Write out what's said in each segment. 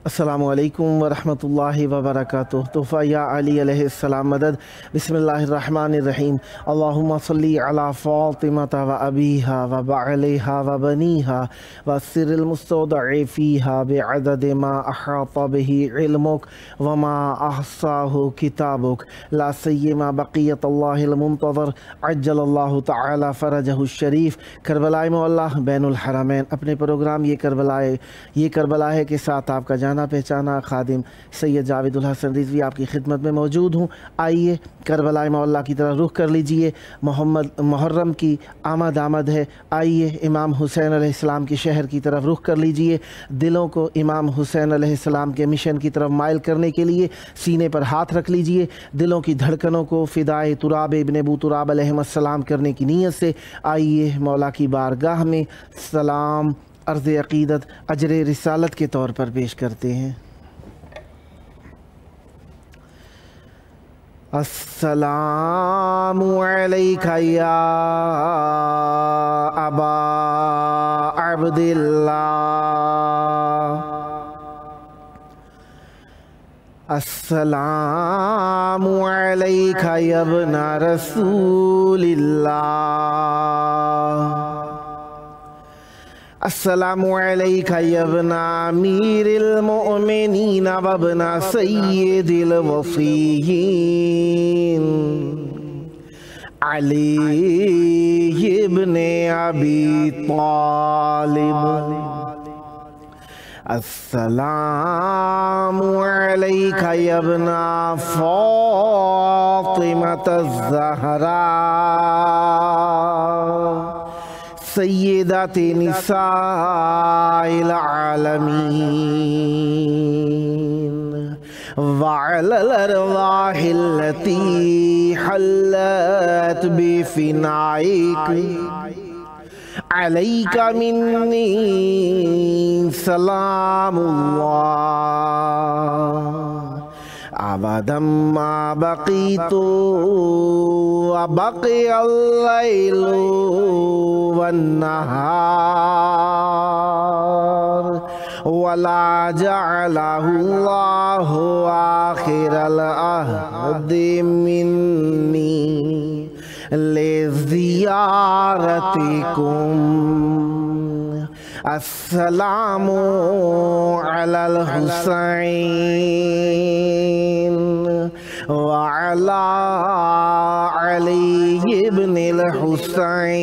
السلام علیکم ورحمۃ اللہ وبرکاتہ۔ تحفہ یا علی علیہ السلام مدد۔ بسم اللہ الرحمن الرحیم۔ اللہم صلی علی فاطمۃ و ابیہا و بعلیہا و بنیہا و السر المستودع فیہا بعدد ما احاط بہ علمک وما احصاہ کتابک لا سیما بقیت اللہ المنتظر عجل اللہ تعالی فرجہ الشریف۔ کربلائے معلیٰ بین الحرمین۔ اپنے پروگرام یہ کربلا ہے کے ساتھ آپ کا جانا پہچانا خادم سید جاوید الحسن رضوی آپ کی خدمت میں موجود ہوں۔ آئیے کربلائے معلیٰ کی طرح رخ کر لیجئے۔ محرم کی آمد ہے۔ آئیے امام حسین علیہ السلام کے شہر کی طرف رخ کر لیجئے۔ دلوں کو امام حسین علیہ السلام کے مشن کی طرف مائل کرنے کے لیے سینے پر ہاتھ رکھ لیجئے۔ دلوں کی دھڑکنوں کو فدائے تراب ابن ابو تراب علیہ السلام کرنے کی نیت سے آئیے مولا کی بارگاہ میں سلام عرض عقیدت اجر رسالت کے طور پر پیش کرتے ہیں۔ السلام علیک یا ابا عبداللہ، السلام علیک یا ابن رسول اللہ، السلام علیک یا ابن امیر المؤمنین و ابن سید الوصیین علی ابن ابی طالب، السلام علیک یا ابن فاطمة الزہراء سیدات نساء العالمین وعلى الارواح التي حلت بفنائك عليك مني سلام الله أبدا ما بقيت وبقي الليل والنهار ولا جعله الله آخر العهد مني لزيارتكم۔ السلام على الحسين وعلى علي بن الحسين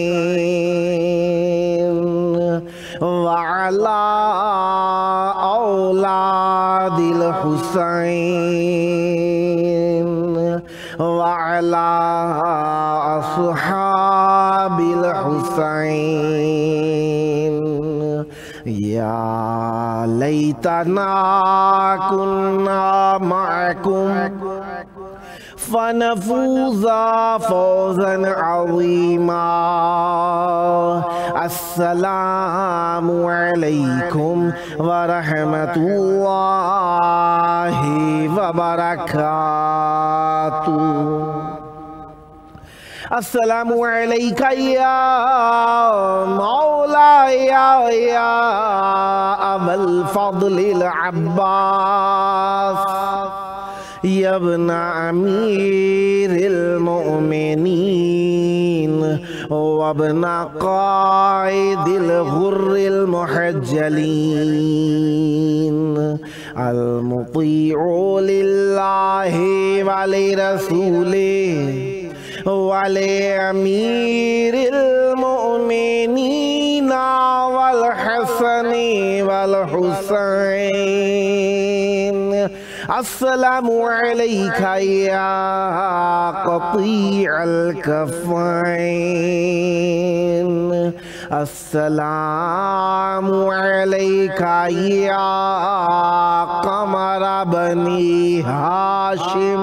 وعلى أولاد الحسين وعلى أصحاب الحسين۔ يا ليتنا كنا معكم فنفوز فوزا عظيما۔ السلام عليكم ورحمة الله وبركاته۔ السلام علیک یا مولاي یا ابا الفضل العباس یا ابن امیر المؤمنین وابن قائد الغر المحجلین المطیع للہ ولرسولہ ولأمير المؤمنين والحسن والحسين۔ السلام عليك يا قطيع الكفين، السلام عليك يا قمر بني هاشم،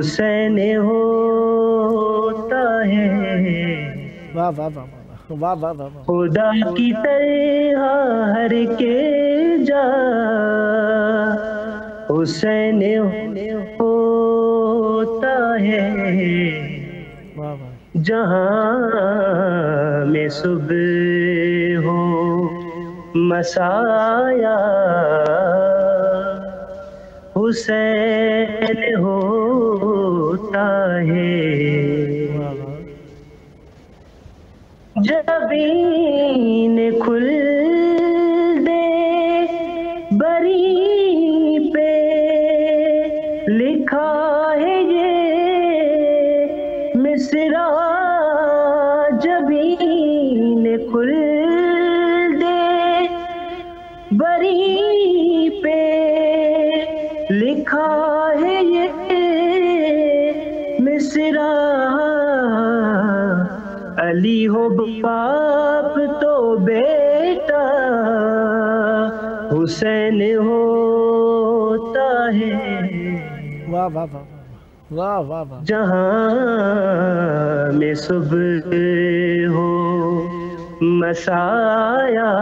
حسین ہوتا ہے، واہ واہ واہ واہ واہ واہ واہ، خدا کی طرح ہر کے جا حسین ہوتا ہے، واہ واہ، جہاں میں صبح ہو مسایا حسین ہوتا ہے، واہ واہ، جبین کھل دے بری پہ لکھا ہے یہ مصرع، جبین کھل دے بری پہ لکھا ہے یہ مصرع، علی ہو باپ تو بیٹا حسین ہوتا ہے، واہ واہ واہ واہ واہ واہ، جہاں میں صبح ہو مسایا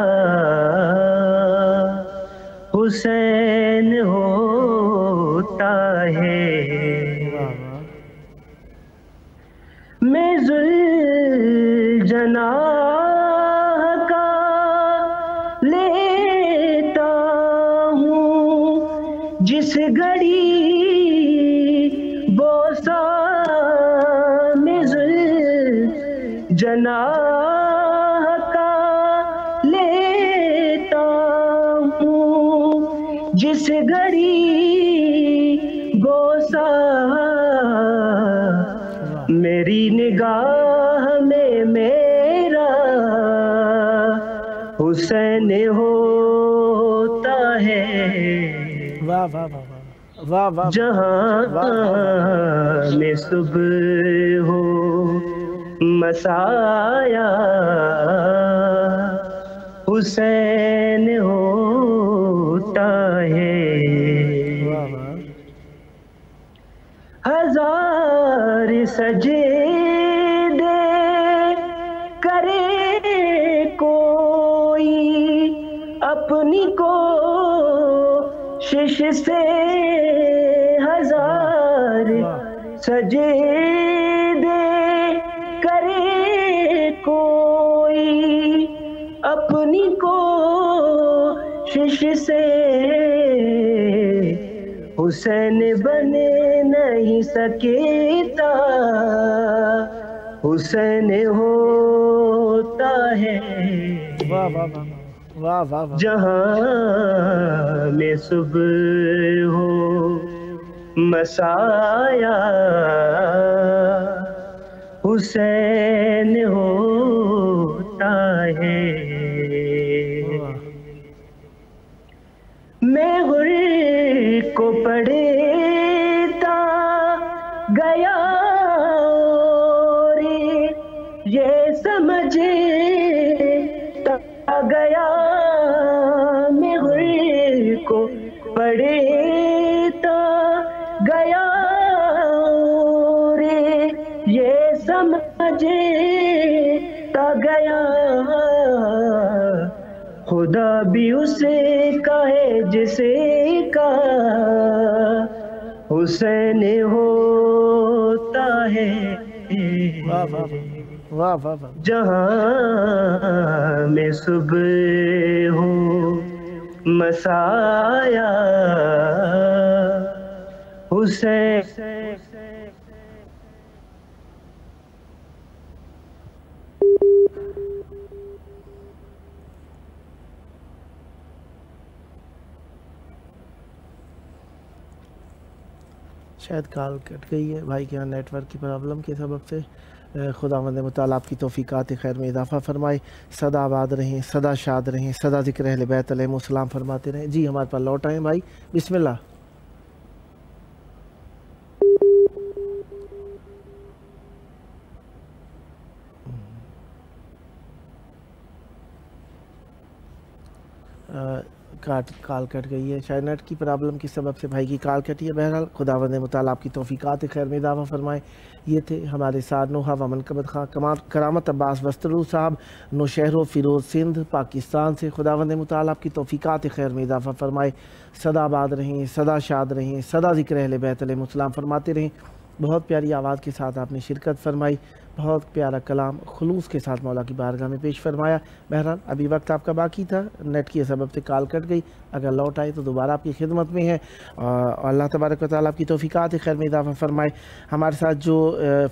حسین ہوتا ہے، واہ واہ، میں ذوالجناح کا لیتا ہوں جس گھڑی بوسہ، میں ذوالجناح کا لیتا ہوں جس گھڑی بوسہ، میری نگاہ میں میرا حسین ہوتا ہے، واہ واہ واہ واہ واہ، جہاں میں صبح ہو مسایا حسین ہوتا ہے، واہ واہ، ہزار سجدے کرے کوئی اپنی کوشش سے، ہزار سجدے کرے کوئی اپنی کوشش سے، حسین بنے نہیں سکتا حسین ہوتا ہے، واہ واہ واہ واہ واہ واہ، جہاں میں صبح ہو مسایا حسین ہوتا ہے، میں غر کو پڑھتا گیا اور یہ سمجھتا گیا، میں غر کو پڑھتا گیا اور یہ سمجھتا گیا، خدا بھی اسے کہے جسے کا حسین ہوتا ہے، واہ واہ واہ واہ واہ، جہاں میں صبح ہو مسایا حسین شاید کال کٹ گئی ہے بھائی کے یہاں نیٹ ورک کی پرابلم کے سبب سے۔ خداوند متعالی آپ کی توفیقات خیر میں اضافہ فرمائے، سدا آباد رہیں، سدا شاد رہیں، سدا ذکر اہل بیت علیہم السلام فرماتے رہیں۔ جی ہمارے پاس لوٹ آئیں بھائی، بسم اللہ۔ کال کٹ گئی ہے، شاید نیٹ کی پرابلم کی سبب سے بھائی کی کال کٹی ہے۔ بہرحال خداوند متعال آپ کی توفیقات خیر میں اضافہ فرمائے۔ یہ تھے ہمارے ساتھ نوحہ و منقبت خواہ کرامت عباس وسترو صاحب، نوشہر و فیروز سندھ پاکستان سے۔ خداوند متعال آپ کی توفیقات خیر میں اضافہ فرمائے، سدا آباد رہیں، سدا شاد رہیں، سدا ذکر اہل بیت علیہ السلام فرماتے رہیں۔ بہت پیاری آواز کے ساتھ آپ نے شرکت فرمائی، بہت پیارا کلام خلوص کے ساتھ مولا کی بارگاہ میں پیش فرمایا۔ بہرحال ابھی وقت آپ کا باقی تھا، نیٹ کی سبب سے کال کٹ گئی، اگر لوٹ آئے تو دوبارہ آپ کی خدمت میں ہے۔ اللہ تبارک و تعالیٰ آپ کی توفیقات خیر میں اضافہ فرمائے۔ ہمارے ساتھ جو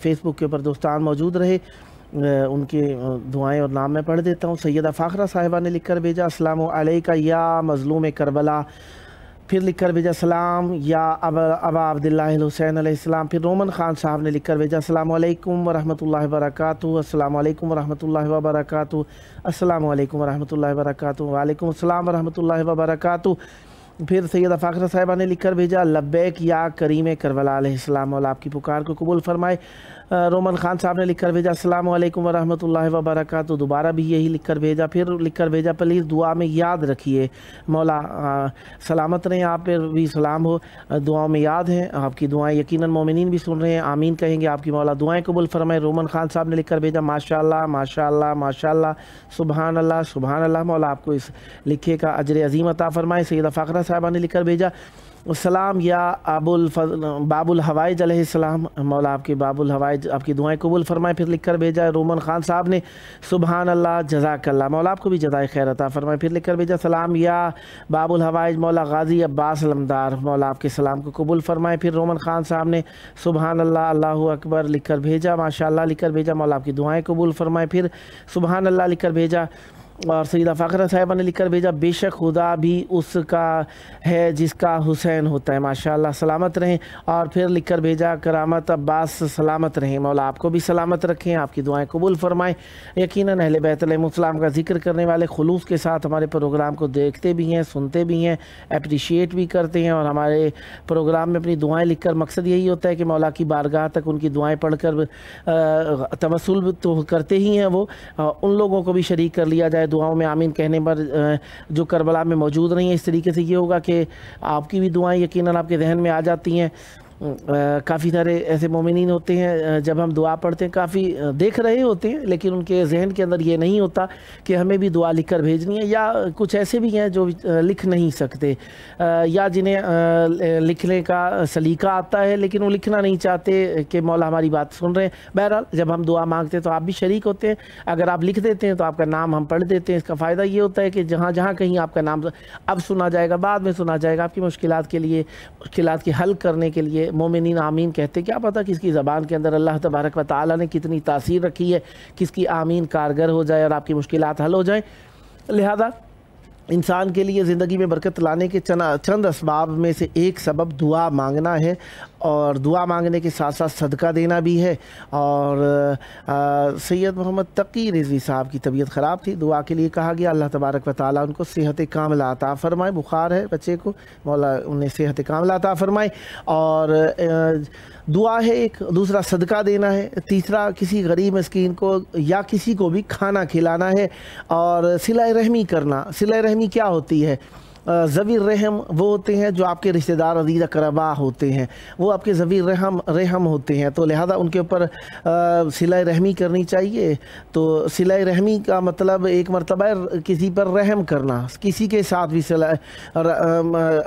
فیس بک کے اوپر دوستان موجود رہے ان کے دعائیں اور نام میں پڑھ دیتا ہوں۔ سیدہ فاخرہ صاحبہ نے لکھ کر بھیجا، السلام علیکہ یا مظلوم کربلا۔ پھر لکھ کر بھیجا، سلام یا ابا عبداللہ الحسین علیہ السلام۔ پھر رومن خان صاحب نے لکھ کر بھیجا، السلام علیکم ورحمۃ اللہ وبرکاتہ، السلام علیکم ورحمۃ اللہ وبرکاتہ، السلام علیکم ورحمۃ اللہ وبرکاتہ، وعلیکم السلام ورحمۃ اللہ وبرکاتہ۔ پھر سیدہ فاخرہ صاحبہ نے لکھ کر بھیجا، لبیک یا کریم کربلا علیہ السلام، مولا آپ کی پکار کو قبول فرمائے۔ رومن خان صاحب نے لکھ کر بھیجا، السلام علیکم ورحمۃ اللہ وبرکاتہ، دوبارہ بھی یہی لکھ کر بھیجا۔ پھر لکھ کر بھیجا، پلیز دعا میں یاد رکھیے، مولا سلامت رہیں، آپ پہ بھی سلام ہو، دعاؤں میں یاد ہیں آپ کی دعائیں، یقیناً مومنین بھی سن رہے ہیں، آمین کہیں گے، آپ کی مولا دعائیں قبول فرمائے۔ رومن خان صاحب نے لکھ کر بھیجا، ماشاء اللہ ماشاء اللہ ماشاء اللہ، سبحان اللہ سبحان اللہ، مولا آپ کو اس لکھے کا اجر عظیم عطا فرمائے۔ سیدہ فاخرہ صاحبہ نے لکھ کر بھیجا، السلام یا باب الحوائج علیہ السلام، مولا آپ کے باب الحوائج آپ کی دعائیں قبول فرمائے۔ پھر لکھ کر بھیجا رومن خان صاحب نے، سبحان اللہ جزاک اللہ، مولا آپ کو بھی جزائے خیر عطا فرمائے۔ پھر لکھ کر بھیجا، سلام یا باب الحوائج مولا غازی عباس علمدار، مولا آپ کے سلام کو قبول فرمائے۔ پھر رومن خان صاحب نے سبحان اللہ اللہ اکبر لکھ کر بھیجا، ماشاء اللہ لکھ کر بھیجا، مولا آپ کی دعائیں قبول فرمائے۔ پھر سبحان اللہ لکھ کر بھیجا، اور سیدہ فاخرہ صاحبہ نے لکھ کر بھیجا، بے شک خدا بھی اس کا ہے جس کا حسین ہوتا ہے، ماشاءاللہ سلامت رہیں۔ اور پھر لکھ کر بھیجا، کرامت عباس سلامت رہیں، مولا آپ کو بھی سلامت رکھیں، آپ کی دعائیں قبول فرمائیں۔ یقیناً اہل بیت علیہ السلام کا ذکر کرنے والے خلوص کے ساتھ ہمارے پروگرام کو دیکھتے بھی ہیں، سنتے بھی ہیں، اپریشیٹ بھی کرتے ہیں، اور ہمارے پروگرام میں اپنی دعائیں لکھ کر مقصد یہی ہوتا ہے کہ مولا کی بارگاہ تک ان کی دعائیں پڑھ کر توسل تو کرتے ہی ہیں، وہ ان لوگوں کو بھی شریک کر لیا جائے دعاؤں میں، آمین کہنے پر جو کربلا میں موجود نہیں ہیں۔ اس طریقے سے یہ ہوگا کہ آپ کی بھی دعائیں یقیناً آپ کے ذہن میں آ جاتی ہیں۔ کافی سارے ایسے مومنین ہوتے ہیں جب ہم دعا پڑھتے ہیں کافی دیکھ رہے ہوتے ہیں، لیکن ان کے ذہن کے اندر یہ نہیں ہوتا کہ ہمیں بھی دعا لکھ کر بھیجنی ہے، یا کچھ ایسے بھی ہیں جو لکھ نہیں سکتے، یا جنہیں لکھنے کا سلیقہ آتا ہے لیکن وہ لکھنا نہیں چاہتے کہ مولا ہماری بات سن رہے ہیں۔ بہرحال جب ہم دعا مانگتے ہیں تو آپ بھی شریک ہوتے ہیں، اگر آپ لکھ دیتے ہیں تو آپ کا نام ہم پڑھ دیتے ہیں۔ اس کا فائدہ یہ ہوتا ہے کہ جہاں جہاں کہیں آپ کا نام اب سنا جائے گا، بعد میں سنا جائے گا، آپ کی مشکلات کے لیے، مشکلات کے حل کرنے کے لیے مومنین آمین کہتے، کیا پتہ کس کی زبان کے اندر اللہ تبارک و تعالیٰ نے کتنی تاثیر رکھی ہے، کس کی آمین کارگر ہو جائے اور آپ کی مشکلات حل ہو جائیں۔ لہذا انسان کے لیے زندگی میں برکت لانے کے چند اسباب میں سے ایک سبب دعا مانگنا ہے، اور دعا مانگنے کے ساتھ ساتھ صدقہ دینا بھی ہے۔ اور سید محمد تقی رضوی صاحب کی طبیعت خراب تھی، دعا کے لیے کہا گیا، اللہ تبارک و تعالیٰ ان کو صحت کاملہ عطا فرمائے، بخار ہے بچے کو، مولا انہیں صحت کاملہ عطا فرمائے۔ اور دعا ہے ایک، دوسرا صدقہ دینا ہے، تیسرا کسی غریب مسکین کو یا کسی کو بھی کھانا کھلانا ہے، اور صلہ رحمی کرنا۔ صلہ رحمی کیا ہوتی ہے؟ ذوی الرحم وہ ہوتے ہیں جو آپ کے رشتہ دار عزیز اقربا ہوتے ہیں، وہ آپ کے ذوی رحم ہوتے ہیں، تو لہذا ان کے اوپر صلہ رحمی کرنی چاہیے۔ تو صلہ رحمی کا مطلب ایک مرتبہ کسی پر رحم کرنا، کسی کے ساتھ بھی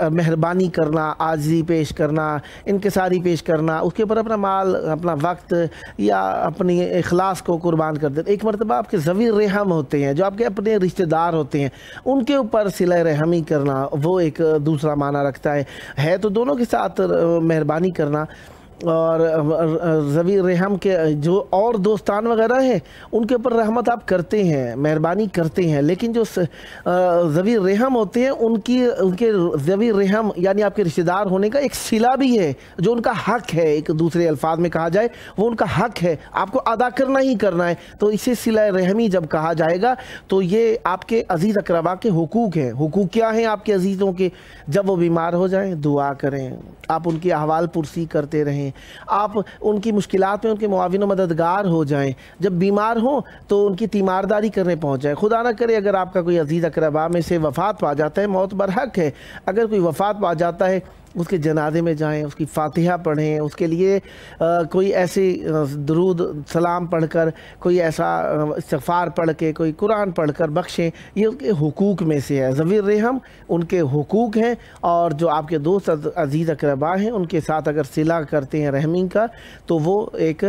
مہربانی کرنا، عاجزی پیش کرنا، انکساری پیش کرنا، اس کے اوپر اپنا مال، اپنا وقت یا اپنی اخلاص کو قربان کر دینا۔ ایک مرتبہ آپ کے ذوی رحم ہوتے ہیں جو آپ کے اپنے رشتہ دار ہوتے ہیں، ان کے اوپر صلہ رحمی کرنا، وہ ایک دوسرا معنی رکھتا ہے تو دونوں کے ساتھ مہربانی کرنا۔ اور ذوی رحم کے جو اور دوستان وغیرہ ہیں ان کے اوپر رحمت آپ کرتے ہیں، مہربانی کرتے ہیں، لیکن جو ذوی رحم ہوتے ہیں ان کے ذوی رحم یعنی آپ کے رشتہ دار ہونے کا ایک صلہ بھی ہے، جو ان کا حق ہے، ایک دوسرے الفاظ میں کہا جائے وہ ان کا حق ہے، آپ کو ادا کرنا ہی کرنا ہے۔ تو اسے صلہ رحمی جب کہا جائے گا تو یہ آپ کے عزیز اقربا کے حقوق ہیں۔ حقوق کیا ہیں آپ کے عزیزوں کے؟ جب وہ بیمار ہو جائیں دعا کریں، آپ ان کی احوال پرسی کرتے رہیں، ہیں، آپ ان کی مشکلات میں ان کے معاون و مددگار ہو جائیں، جب بیمار ہوں تو ان کی تیمارداری کرنے پہنچ جائیں۔ خدا نہ کرے اگر آپ کا کوئی عزیز اقربا میں سے وفات پا جاتا ہے، موت برحق ہے، اگر کوئی وفات پا جاتا ہے اس کے جنازے میں جائیں، اس کی فاتحہ پڑھیں، اس کے لیے کوئی ایسی درود سلام پڑھ کر، کوئی ایسا استغفار پڑھ کے، کوئی قرآن پڑھ کر بخشیں، یہ ان کے حقوق میں سے ہے۔ ذوی الرحم ان کے حقوق ہیں، اور جو آپ کے دوست عزیز اقربا ہیں ان کے ساتھ اگر صلہ کرتے ہیں رحمی کا تو وہ ایک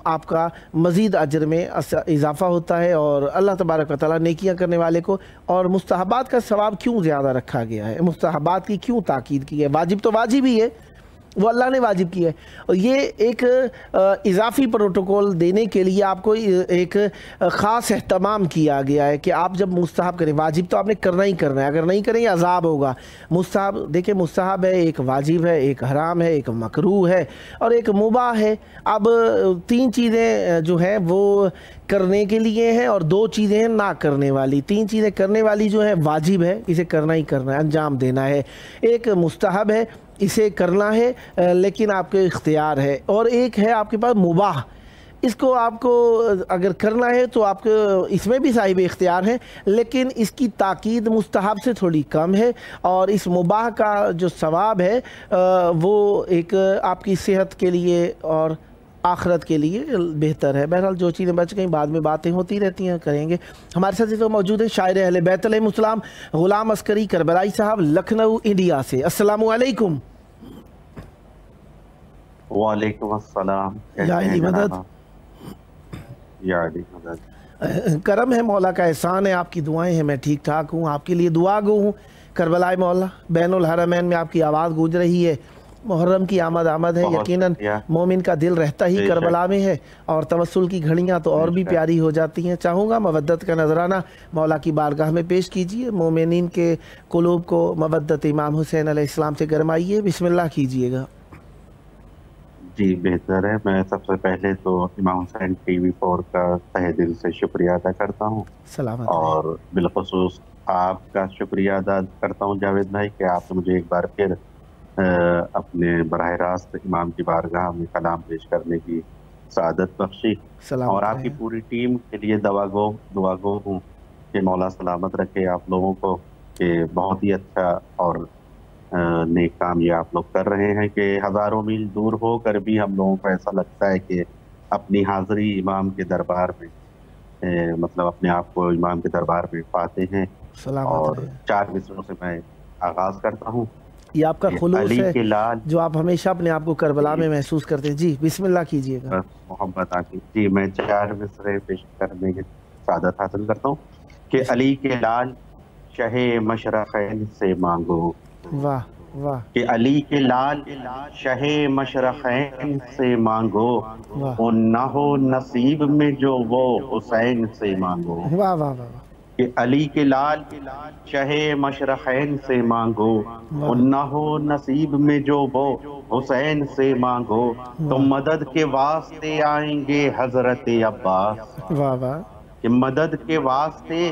آپ کا مزید اجر میں اضافہ ہوتا ہے، اور اللہ تبارک و تعالیٰ نیکیاں کرنے والے کو۔ اور مستحبات کا ثواب کیوں زیادہ رکھا گیا ہے، مستحبات کی کیوں تاکید کی ہے؟ واجب تو واجب ہی ہے، وہ اللہ نے واجب کی ہے، اور یہ ایک اضافی پروٹوکول دینے کے لیے آپ کو ایک خاص اہتمام کیا گیا ہے کہ آپ جب مستحب کریں، واجب تو آپ نے کرنا ہی کرنا ہے، اگر نہیں کریں گے عذاب ہوگا۔ مستحب دیکھیں، مستحب ہے، ایک واجب ہے، ایک حرام ہے، ایک مکروہ ہے، اور ایک مباح ہے۔ اب 3 چیزیں جو ہیں وہ کرنے کے لیے ہیں، اور 2 چیزیں ہیں نہ کرنے والی۔ 3 چیزیں کرنے والی جو ہے واجب ہے، اسے کرنا ہی کرنا ہے، انجام دینا ہے۔ ایک مستحب ہے، اسے کرنا ہے لیکن آپ کے اختیار ہے، اور ایک ہے آپ کے پاس مباح، اس کو آپ کو اگر کرنا ہے تو آپ کو اس میں بھی صاحب اختیار ہیں، لیکن اس کی تاکید مستحب سے تھوڑی کم ہے، اور اس مباح کا جو ثواب ہے وہ ایک آپ کی صحت کے لیے اور آخرت کے لیے بہتر ہے۔ بہرحال جو چیزیں بچ گئیں بعد میں باتیں ہوتی رہتی ہیں، کریں گے۔ ہمارے ساتھ اس وقت موجود ہیں شاعر اہل بیت علیہ السلام غلام عسکری کربلائی صاحب، لکھنؤ انڈیا سے۔ السلام علیکم۔ وعلیکم السلام۔ یا علی مدد، یا علی مدد۔ کرم ہے مولا کا، احسان ہے، آپ کی دعائیں ہیں، میں ٹھیک ٹھاک ہوں، آپ کے لیے دعا گو ہوں۔ کربلائے مولا بین الحرمین میں آپ کی آواز گونج رہی ہے، محرم کی آمد ہے، یقیناً مومن کا دل رہتا ہی کربلا میں ہے، اور توسل کی گھڑیاں تو اور بھی پیاری ہو جاتی ہیں۔ چاہوں گا مودت کا نذرانہ مولا کی بارگاہ میں پیش کیجئے، مومنین کے قلوب کو مودت امام حسین علیہ السلام سے گرمائیے، بسم اللہ کیجئے گا۔ جی بہتر ہے، میں سب سے پہلے تو امام حسین ٹی وی 4 کا تہہ دل سے شکریہ ادا کرتا ہوں، سلامت اور بالخصوص آپ کا شکریہ ادا کرتا ہوں جاوید بھائی کہ آپ نے مجھے ایک بار پھر اپنے براہ راست امام کی بارگاہ میں کلام پیش کرنے کی سعادت بخشی، اور آپ کی پوری ٹیم کے لیے دعا گو ہوں کہ مولا سلامت رکھے آپ لوگوں کو، کہ بہت ہی اچھا اور نیک کام یہ آپ لوگ کر رہے ہیں کہ ہزاروں میل دور ہو کر بھی ہم لوگوں کو ایسا لگتا ہے کہ اپنی حاضری امام کے دربار میں مطلب اپنے آپ کو امام کے دربار میں پاتے ہیں۔ اور 4 مصروں سے میں آغاز کرتا ہوں۔ یہ آپ کا خلوص ہے جو آپ ہمیشہ اپنے آپ کو کربلا میں محسوس کرتے ہیں۔ جی بسم اللہ کیجئے گا۔ محمد آتی جی، میں 4 مصرے پیش کرنے کی سعادت حاصل کرتا ہوں کہ علی کے لال شہ مشرقین سے مانگو، واہ واہ، کہ علی کے لال شہ مشرقین سے مانگو، نہ ہو نصیب میں جو وہ حسین سے مانگو، واہ واہ واہ، کہ علی کے لال شہ مشرقین سے مانگو، نہ ہو نصیب میں جو وہ حسین سے مانگو، تو مدد کے واسطے آئیں گے حضرت عباس، واہ واہ، کہ مدد کے واسطے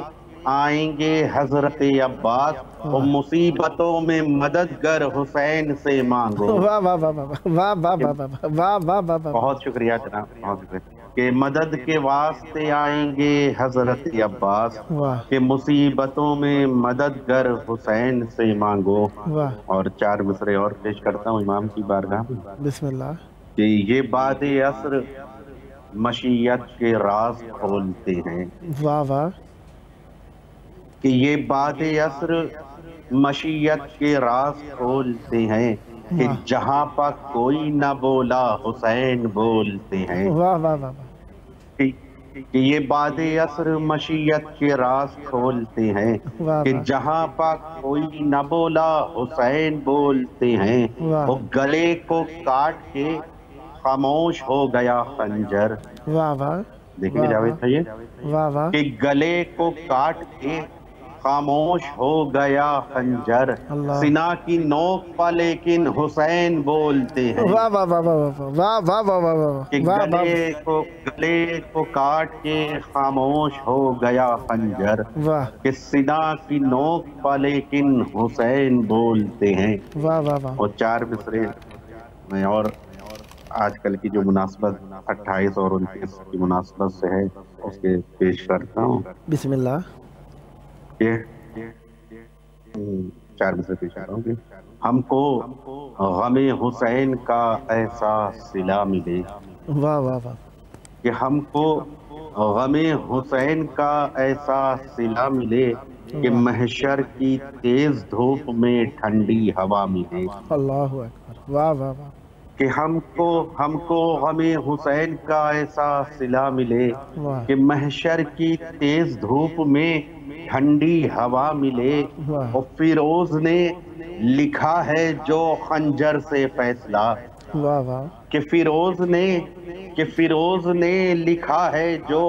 آئیں گے حضرت عباس، اور مصیبتوں میں مددگر حسین سے مانگو۔ واہ واہ واہ واہ واہ واہ واہ واہ واہ، بہت شکریہ جناب، بہت شکریہ، کہ مدد کے واسطے آئیں گے حضرت عباس، کہ مصیبتوں میں مددگر حسین سے مانگو۔ اور 4 مصرے اور پیش کرتا ہوں امام کی بارگاہ میں، بسم اللہ، کہ یہ باد عصر مشیت کے راز کھولتے ہیں، واہ واہ، کہ یہ باد عصر مشیت کے راز کھولتے ہیں، کہ جہاں پر کوئی نہ بولا حسین بولتے ہیں، واہ واہ واہ، کہ یہ باد عصر مشیت کے راز کھولتے ہیں، کہ جہاں پر کوئی نہ بولا حسین بولتے ہیں، وہ گلے کو کاٹ کے خاموش ہو گیا خنجر، واہ واہ، دیکھیں جاوید بھائی، واہ واہ، کہ گلے کو کاٹ کے خاموش ہو گیا خنجر، سنا کی نوک پر لیکن حسین بولتے ہیں، واہ واہ واہ واہ واہ واہ واہ واہ، کہ گلے کو کاٹ کے خاموش ہو گیا خنجر، کہ سنا کی نوک پر لیکن حسین بولتے ہیں۔ واہ واہ واہ، اور 4 مصرے میں اور آج کل کی جو مناسبت 28 اور 29 کی مناسبت سے ہے اس کے پیش کرتا ہوں. بسم اللہ. یہ 4 مصرے پیش کرتا ہوں کہ ہم کو غم حسین کا احساس صلا ملے. واہ واہ واہ. کہ ہم کو غم حسین کا احساس صلا ملے کہ محشر کی تیز دھوپ میں ٹھنڈی ہوا ملے. اللہ اکبر. واہ واہ واہ. کہ ہم کو غم حسین کا احساس صلا ملے واہ کہ محشر کی تیز دھوپ میں ٹھنڈی ہوا ملے. واہ اور فیروز نے لکھا ہے جو خنجر سے فیصلہ. واہ واہ. کہ فیروز نے لکھا ہے جو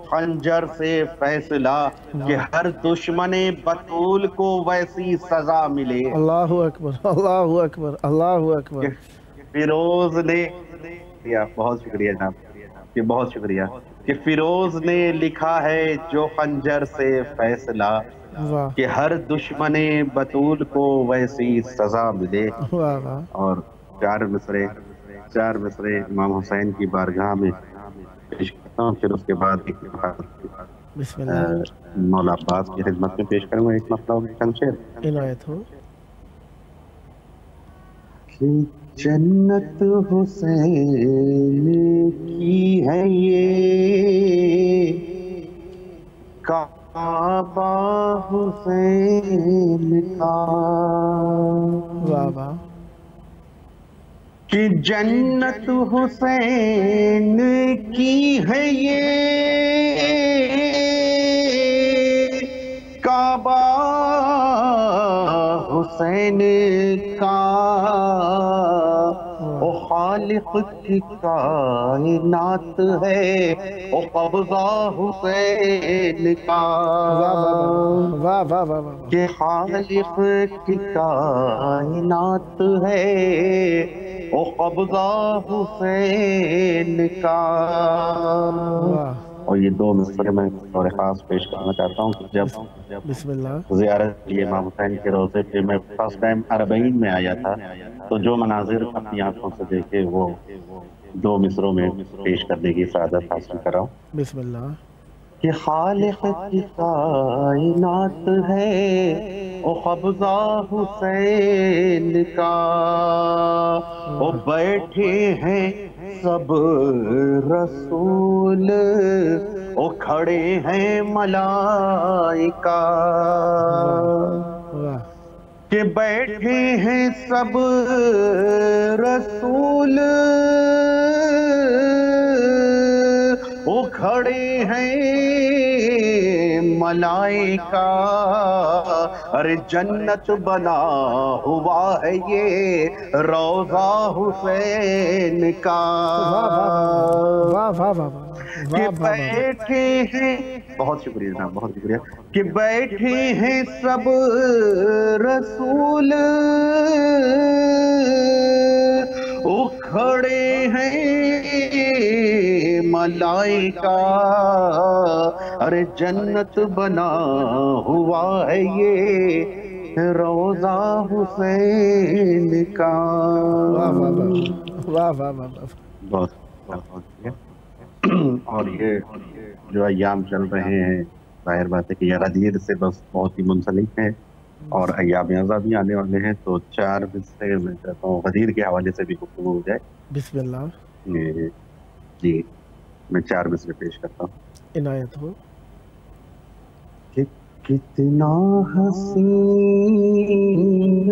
خنجر سے فیصلہ کہ ہر دشمن بطول کو ویسی سزا ملے. اللہ اکبر. اللہ اکبر. اللہ اکبر. فیروز نے بہت شکریہ جناب، کہ بہت شکریہ کہ فیروز نے لکھا ہے جو خنجر سے فیصلہ واہ کہ ہر دشمن بطول کو ویسی سزا ملے. واہ واہ. اور 4 مصرے امام حسین کی بارگاہ میں پیش کرتا ہوں. پھر اس کے بعد ایک بسم اللہ. مولا عباس کی خدمت میں پیش کروں گا ایک مطلب چند شعر. عنایت ہو. کہ جنت حسین کی ہے یہ، کعبہ حسین کا. واہ واہ. کہ جنت حسین کی ہے یہ، کعبہ حسین کا. او خالق کی کائنات ہے، او قبضہ حسین کا. واہ واہ واہ واہ. کہ خالق کی کائنات ہے، او قبضہ حسین کا. واہ. اور یہ 2 مصرے میں بطور خاص پیش کرنا چاہتا ہوں کہ جب بسم اللہ. زیارت کے لیے امام حسین کے روضے پہ میں فرسٹ ٹائم اربعین میں آیا تھا تو جو مناظر اپنی آنکھوں سے دیکھے وہ 2 مصروں میں پیش کرنے کی سعادت حاصل کر رہا ہوں. بسم اللہ. کہ خالق کی کائنات ہے، او قبضہ حسین کا. او بیٹھے ہیں سب رسول، او کھڑے ہیں ملائکہ. واہ. کہ بیٹھے ہیں سب رسول، او کھڑے ہیں ملائکہ. ارے جنت بنا ہوا ہے یہ روضہ حسین کا. واہ واہ واہ. کہ بیٹھے ہیں، بہت شکریہ جناب، بہت شکریہ. کہ بیٹھے ہیں سب رسول، او کھڑے ہیں ملائکہ. ارے جنت بنا ہوا ہے یہ روضہ حسین کا. واہ واہ واہ. واہ واہ واہ. بہت اور یہ جو ایام چل رہے ہیں ظاہر بات ہے کہ یہ غدیر سے بس بہت ہی منسلک ہے اور ایام آزادی آنے والے ہیں، تو 4 مصرے میں چاہتا ہوں غدیر کے حوالے سے بھی گفتگو ہو جائے. بسم اللہ. جی میں 4 مصرے پیش کرتا ہوں. عنایت ہو. کہ کتنا حسین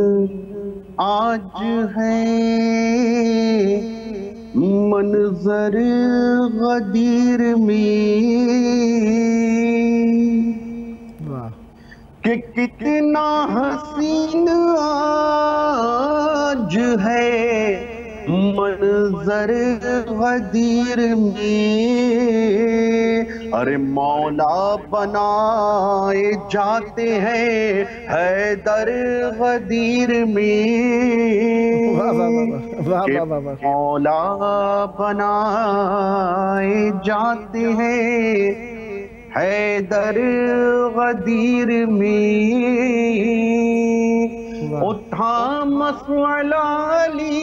آج ہے منظر غدیر میں، واہ. کہ کتنا حسین آج ہے منظر غدیر میں. ارے مولا بنائے جاتے ہیں حیدر غدیر میں. کہ مولا بنائے جاتے ہیں حیدر غدیر میں. اٹھا مسئلہ علی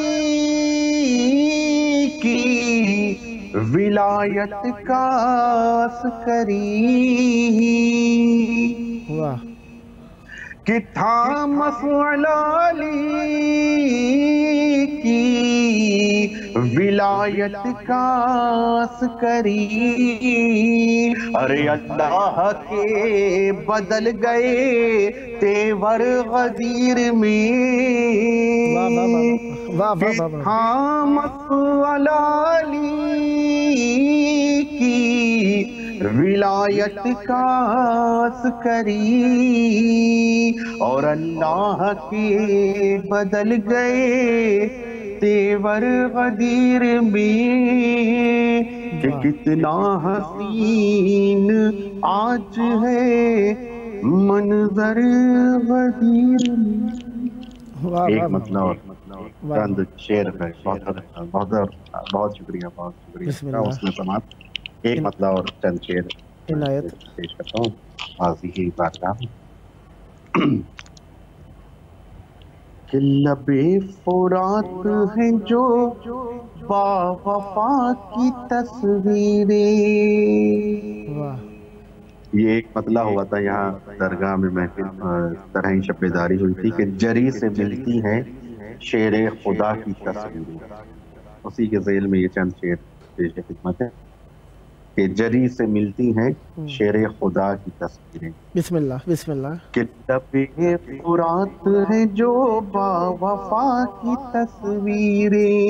ولایت کا عسکری واہ کہ تھا مسعلی کی ولایت کا عسکری، ارے اللہ کے بدل گئے تیور غدیر میں، کہ تھا مسعلی کی ولایت کا عسکری، اور اللہ کے بدل گئے تیور غدیر میں، کہ کتنا حسین آج ہے منظر غدیر میں۔ ایک مطلب اور چند شعر ہے، بہت شکریہ، بہت شکریہ اس میں سماعت۔ ایک مطلب اور چند شعر پیش کرتا ہوں واضح ہی بارگاہ میں۔ کہ لب فرات ہیں جو با وفا کی تصویریں، یہ ایک مطلع ہوا تھا یہاں درگاہ میں محفل طرح ہی شب بیداری ہوئی تھی کہ جری سے ملتی ہیں شیر خدا کی تصویریں، اسی کے ذیل میں یہ چند شعر پیش خدمت ہے کہ جری سے ملتی ہیں شیر خدا کی تصویریں۔ بسم اللہ بسم اللہ۔ کہ لب فرات ہے جو با وفا کی تصویریں،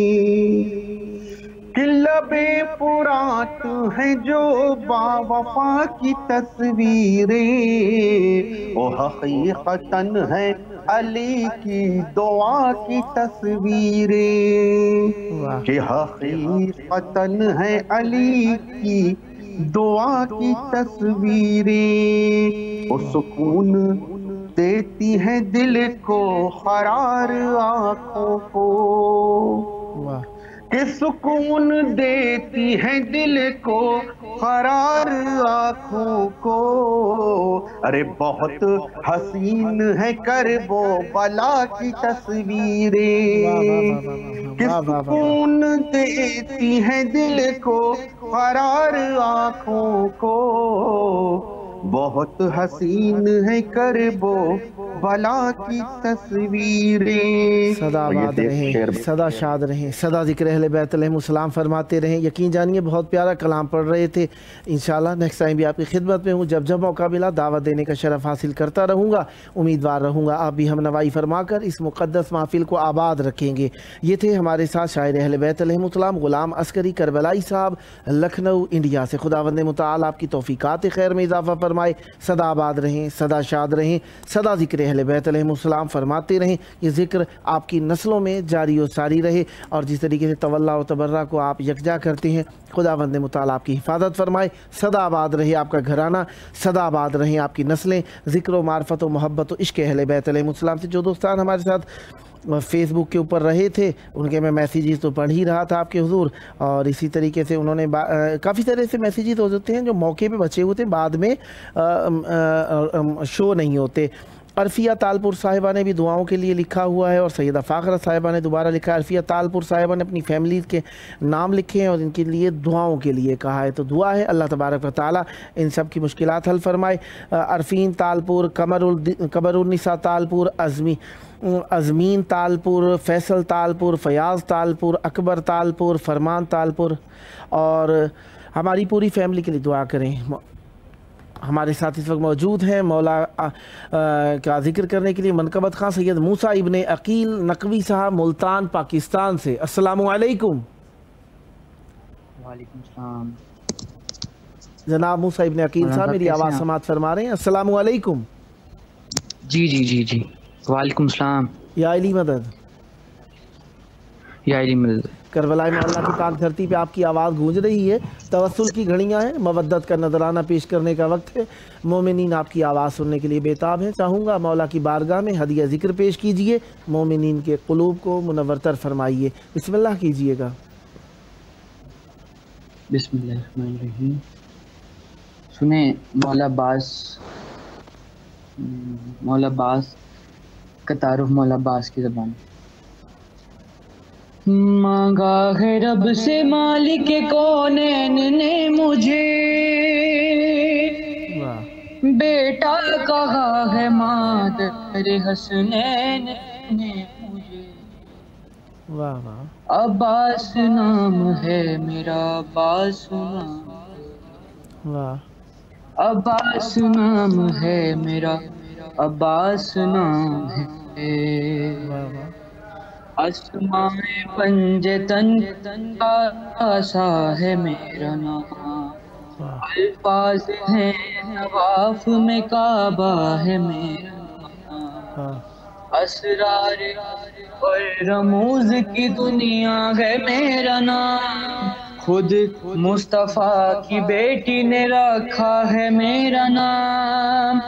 کہ لب فرات ہے جو با وفا کی تصویریں، وہ حقیقتاً ہے علی کی دعا کی تصویریں، کہ حقیقتاً ہے علی کی دعا کی تصویریں، وہ سکون دیتی ہیں دل کو قرار آنکھوں کو، کہ سکون دیتی ہیں دل کو قرار آنکھوں کو، ارے بہت حسین ہے کرب و بلا کی تصویریں، کہ سکون دیتی ہیں دل کو قرار آنکھوں کو، بہت حسین ہے کرب و بلا کی تصویریں۔ صدا آباد رہیں، صدا شاد رہیں، صدا ذکر اہل بیت علیہ السلام فرماتے رہیں۔ یقین جانیے بہت پیارا کلام پڑھ رہے تھے، انشاءاللہ نیکسٹ ٹائم بھی آپ کی خدمت میں ہوں، جب جب موقع ملا دعوت دینے کا شرف حاصل کرتا رہوں گا، امیدوار رہوں گا آپ بھی ہم نوائی فرما کر اس مقدس محفل کو آباد رکھیں گے۔ یہ تھے ہمارے ساتھ شاعر اہل بیت علیہ السلام غلام عسکری کربلائی صاحب لکھنؤ انڈیا سے۔ خداوند متعال آپ کی توفیقات خیر میں اضافہ فرمائے، صدا آباد رہیں، صدا شاد رہیں، صدا ذکر اہل بیت علیہ السلام فرماتے رہیں، یہ ذکر آپ کی نسلوں میں جاری و ساری رہے، اور جس طریقے سے تولا و تبرہ کو آپ یکجا کرتے ہیں خداوند متعال آپ کی حفاظت فرمائے، صدا آباد رہے آپ کا گھرانہ، صدا آباد رہیں آپ کی نسلیں، ذکر و معرفت و محبت و عشق اہل بیت علیہ السلام سے۔ جو دوستان ہمارے ساتھ فیس بک کے اوپر رہے تھے ان کے میں میسیجز تو پڑھ ہی رہا تھا آپ کے حضور، اور اسی طریقے سے انہوں نے کافی طرح سے میسیجز ہوتے ہیں جو موقع پہ بچے ہوتے ہیں، بعد میں شو نہیں ہوتے۔ عرفیہ تالپور صاحبہ نے بھی دعاؤں کے لیے لکھا ہوا ہے، اور سیدہ فاخرہ صاحبہ نے دوبارہ لکھا ہے۔ عرفیہ تالپور صاحبہ نے اپنی فیملی کے نام لکھے ہیں اور ان کے لیے دعاؤں کے لیے کہا ہے، تو دعا ہے اللہ تبارک و تعالی ان سب کی مشکلات حل فرمائے۔ عرفین تالپور، قمر النساء تالپور، ازمین تالپور، فیصل تالپور، فیاض تالپور، اکبر تالپور، فرمان تالپور، اور ہماری پوری فیملی کے لیے دعا کریں۔ ہمارے ساتھ اس وقت موجود ہیں مولا کا ذکر کرنے کے لیے منقبت خان سید موسیٰ ابن عقیل نقوی صاحب ملتان پاکستان سے۔ السلام علیکم۔ وعلیکم السلام جناب موسیٰ ابن عقیل صاحب میری آواز سماعت فرما رہے ہیں؟ السلام علیکم۔ جی جی جی جی وعلیکم السلام۔ یا علی مدد، یا علی مدد۔ کربلا میں اللہ کی پاک دھرتی پہ آپ کی آواز گونج رہی ہے، توسل کی گھڑیاں ہیں، مودت کا نذرانہ پیش کرنے کا وقت ہے، مومنین آپ کی آواز سننے کے لیے بےتاب ہیں۔ چاہوں گا مولا کی بارگاہ میں ہدیہ ذکر پیش کیجئے، مومنین کے قلوب کو منورتر فرمائیے، بسم اللہ کیجئے گا۔ بسم اللہ الرحمن الرحیم۔ سنیں مولا باز کا تعارف مولا باز کی زبان۔ مانگا ہے رب سے مالک کونین نے مجھے، واہ بیٹا کہا ہے مادر حسنین نے مجھے، واہ واہ عباس نام ہے میرا، عباس نام، واہ عباس نام ہے میرا، عباس نام ہے، واہ واہ اسماء پنجتن کا سا ہے میرا نام، واہ الفاظ ہیں طواف میں کعبہ ہے میرا نام، واہ اسرار اور رموز کی دنیا ہے میرا نام، خود مصطفیٰ کی بیٹی نے رکھا ہے میرا نام،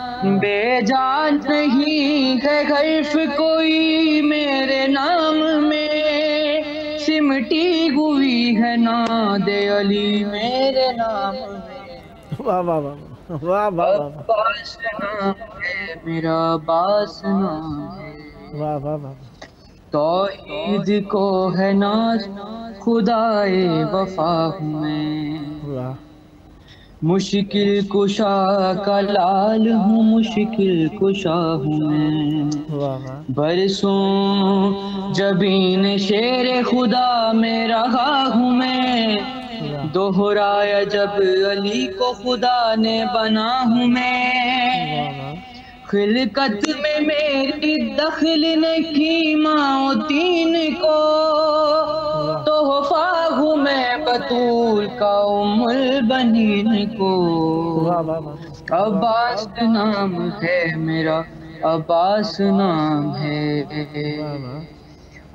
بے جان نہیں ہے حرف کوئی میرے نام میں، سمٹی ہوئی ہے ناد علی میرے نام میں، واہ واہ واہ واہ واہ واہ عباس نام ہے میرا، عباس نام ہے، واہ واہ واہ توحید کو ہے ناز خدائے وفا ہوں میں، واہ مشکل کشا کا لال ہوں، مشکل کشا ہوں میں، واہ واہ برسوں جبین شیر خدا میں رہا ہوں میں، دوہرایا جب علی کو خدا نے بنا ہوں میں، واہ خلقت میں میری دخل نہیں ماں تین کو، تحفہ ہوں میں بطول کا ام البنین کو، واہ واہ واہ عباس نام ہے میرا، عباس نام ہے، واہ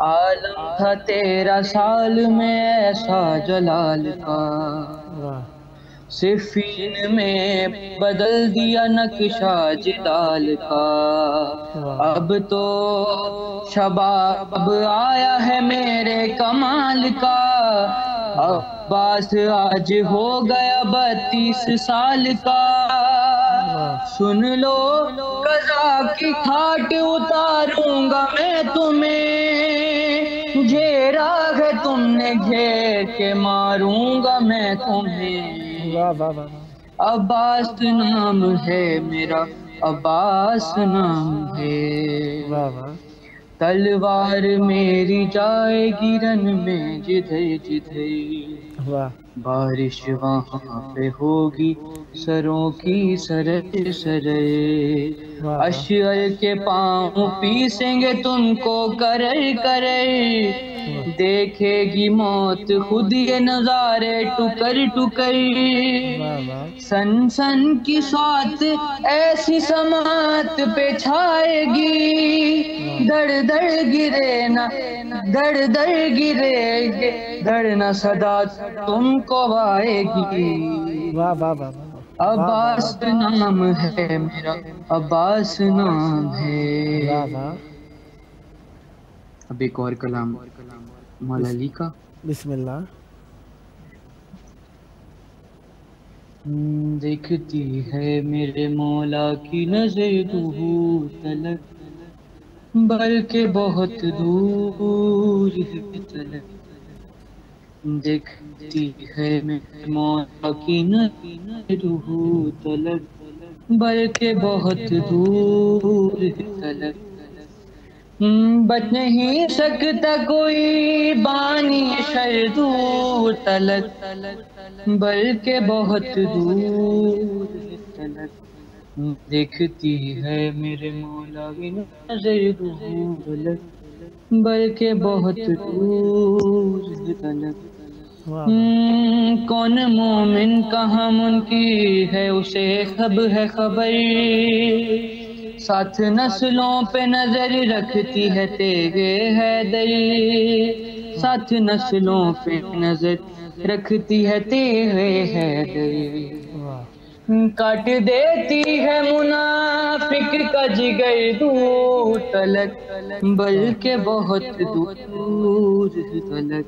عالم تھا 13 سال میں ایسا جلال کا، واہ صفین میں بدل دیا نقشہ جدال کا، اب تو شباب آیا ہے میرے کمال کا، عباس آج ہو گیا 32 سال کا، سن لو قضا کی کھاٹ اتاروں گا میں تمہیں، گھیرا ہے تم نے گھیر کے ماروں گا میں تمہیں، واہ واہ واہ عباس نام ہے میرا، عباس نام ہے، واہ واہ تلوار میری جائے گی رن میں جدھر جدھر، واہ بارش وہاں پہ ہوگی سروں کی سرے سرے، اشعر کے پاؤں پیسیں گے تم کو کرر کرر، دیکھے گی موت خود یہ نظارے ٹکر ٹکر، سن سن کی سات ایسی سماعت پہ چھائے گی، دڑ دڑ گرے نہ دڑ دڑ گرے گے دڑ نہ صدا تم کو آئے گی، واہ واہ واہ عباس نام ہے میرا، عباس نام ہے، واہ واہ اب ایک اور کلام مولا علی کا، بسم اللہ دیکھتی ہے میرے مولا کی نظر دور تلک، بلکہ بہت دور تلک، دیکھتی ہے میرے مولا کی نظر دور تلک، بلکہ بہت دور تلک، بچ نہیں سکتا کوئی بانی شر دور تلک، بلکہ بہت دور تلک، دیکھتی ہے میرے مولا کی نظر دور تلک، بلکہ بہت دور تلک، کون مومن کہاں منکر ہے اسے خب ہے خبر، ساتھ نسلوں پہ نظر رکھتی ہے تیرے حیدر، ساتھ نسلوں پہ نظر رکھتی ہے تیرے حیدر، کاٹ دیتی ہے منافق کا جگر دور تلک، بلکہ بہت دور تلک،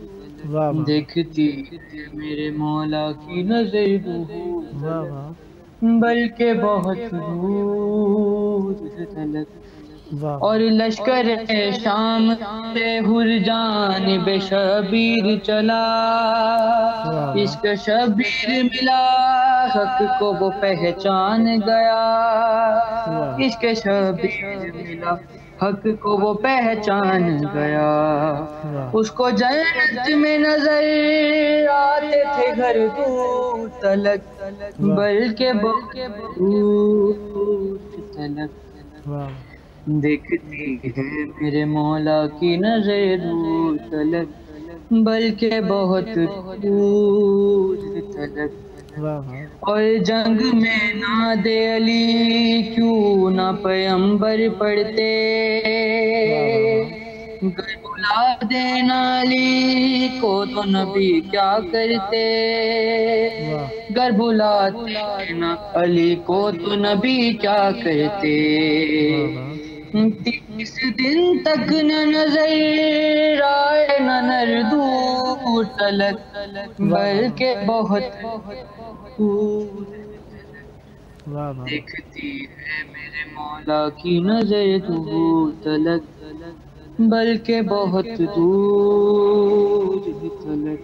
دیکھتی ہے میرے مولا کی نظر دور تلک، بلکہ بہت دور تلک، اور لشکر شام سے ہر جانب شبیر چلا، عشق شبیر ملا حق کو وہ پہچان گیا، عشق شبیر ملا حق کو وہ پہچان گیا، اس کو جنت میں نظر آتے تھے گھر دور تلک، بلکہ بہت دور تلک، دیکھتی ہے میرے مولا کی نظر دور تلک، بلکہ بہت دور تلک، اور جنگ میں ناد علی کیوں نہ پیغمبر پڑھتے، گر بلا دینا علی کو تو نبی کیا کرتے، گر بلا دینا علی کو تو نبی کیا کرتے، 30 دن تک نہ نظر آئے نہ نردور تلک، بلکہ بہت دور تلک، دیکھتی ہے میرے مولا کی نظر دور تلک، بلکہ بہت دور تلک۔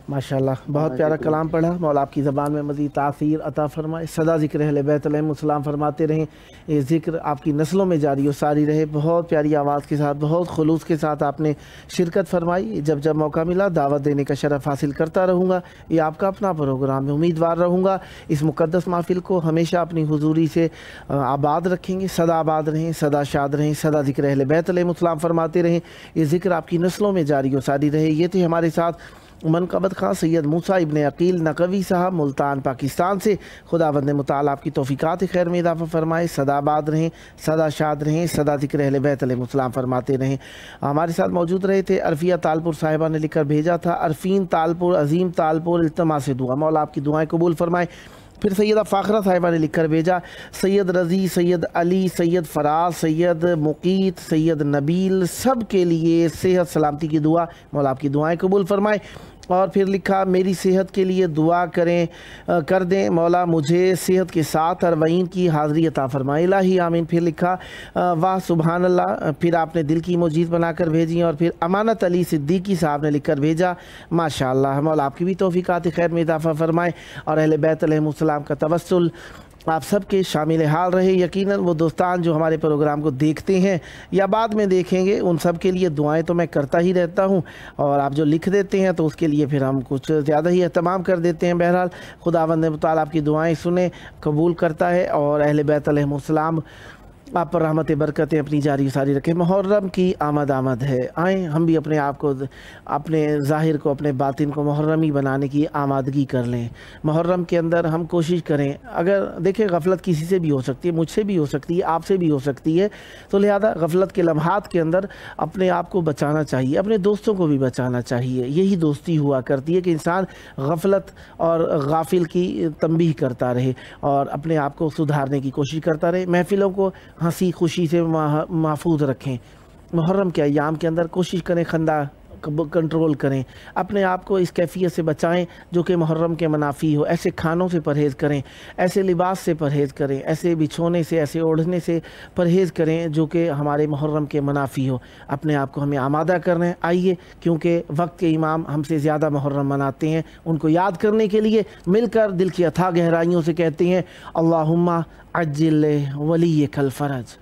ماشاءاللہ، بہت پیارا کلام پڑھا، مولا آپ کی زبان میں مزید تاثیر عطا فرمائے، سدا ذکر اہل بیت علیہم السلام فرماتے رہیں، یہ ذکر آپ کی نسلوں میں جاری و ساری رہے۔ بہت پیاری آواز کے ساتھ، بہت خلوص کے ساتھ آپ نے شرکت فرمائی، جب جب موقع ملا دعوت دینے کا شرف حاصل کرتا رہوں گا، یہ آپ کا اپنا پروگرام ہے، امیدوار رہوں گا اس مقدس محفل کو ہمیشہ اپنی حضوری سے آباد رکھیں گے، سدا آباد رہیں، سدا شاد رہیں، سدا ذکر اہل بیت علیہم السلام فرماتے رہیں، یہ ذکر آپ کی نسلوں میں جاری و ساری رہے۔ یہ تھے ہمارے ساتھ منقبت خان سید موسیٰ ابن عقیل نقوی صاحب ملتان پاکستان سے۔ خداوند متعال آپ کی توفیقات خیر میں اضافہ فرمائے، سدا آباد رہیں، سدا شاد رہیں، سدا ذکر اہل بیت علیہ السلام فرماتے رہیں۔ ہمارے ساتھ موجود رہے تھے عرفیہ تالپور صاحبہ نے لکھ کر بھیجا تھا، عرفین تالپور، عظیم تالپور، التماس دعا، مولا آپ کی دعائیں قبول فرمائے۔ پھر سیدہ فاخرہ صاحبہ نے لکھ کر بھیجا، سید رضی، سید علی، سید فراز، سید مقیت، سید نبیل، سب کے لیے صحت سلامتی کی دعا، مولا آپ کی دعائیں قبول فرمائے۔ اور پھر لکھا، میری صحت کے لیے دعا کر دیں، مولا مجھے صحت کے ساتھ 40 کی حاضری عطا فرمائے، الہی آمین۔ پھر لکھا، واہ سبحان اللہ، پھر آپ نے دل کی موجیز بنا کر بھیجی۔ اور پھر امانت علی صدیقی صاحب نے لکھ کر بھیجا، ماشاءاللہ، مولا آپ کی بھی توفیقات خیر میں اضافہ فرمائے، اور اہل بیت علیہم السلام کا توسل آپ سب کے شامل حال رہے۔ یقیناً وہ دوستان جو ہمارے پروگرام کو دیکھتے ہیں یا بعد میں دیکھیں گے، ان سب کے لیے دعائیں تو میں کرتا ہی رہتا ہوں، اور آپ جو لکھ دیتے ہیں تو اس کے لیے پھر ہم کچھ زیادہ ہی اہتمام کر دیتے ہیں۔ بہرحال خداوند متعال آپ کی دعائیں سنیں، قبول کرتا ہے، اور اہل بیت علیہم السلام آپ پر رحمت برکتیں اپنی جاری ساری رکھیں۔ محرم کی آمد ہے، آئیں ہم بھی اپنے آپ کو، اپنے ظاہر کو، اپنے باطن کو محرمی بنانے کی آمادگی کر لیں۔ محرم کے اندر ہم کوشش کریں، اگر دیکھیں غفلت کسی سے بھی ہو سکتی ہے، مجھ سے بھی ہو سکتی ہے، آپ سے بھی ہو سکتی ہے، تو لہذا غفلت کے لمحات کے اندر اپنے آپ کو بچانا چاہیے، اپنے دوستوں کو بھی بچانا چاہیے۔ یہی دوستی ہوا کرتی ہے کہ انسان غفلت اور غافل کی تنبیہ کرتا رہے اور اپنے آپ کو سدھارنے کی کوشش کرتا رہے، محفلوں کو ہنسی خوشی سے محفوظ رکھیں۔ محرم کے ایام کے اندر کوشش کریں خندہ کنٹرول کریں، اپنے آپ کو اس کیفیت سے بچائیں جو کہ محرم کے منافی ہو۔ ایسے کھانوں سے پرہیز کریں، ایسے لباس سے پرہیز کریں، ایسے بچھونے سے، ایسے اوڑھنے سے پرہیز کریں جو کہ ہمارے محرم کے منافی ہو۔ اپنے آپ کو ہمیں آمادہ کرنا ہے۔ آئیے، کیونکہ وقت کے امام ہم سے زیادہ محرم مناتے ہیں، ان کو یاد کرنے کے لیے مل کر دل کی اتھاہ گہرائیوں سے کہتے ہیں، اللہم عجل ولیک الفرج۔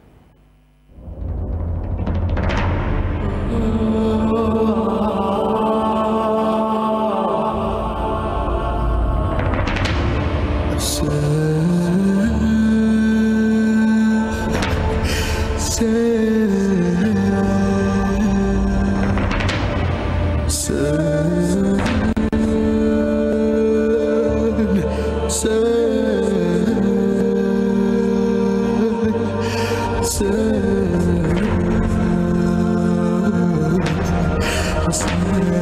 Sir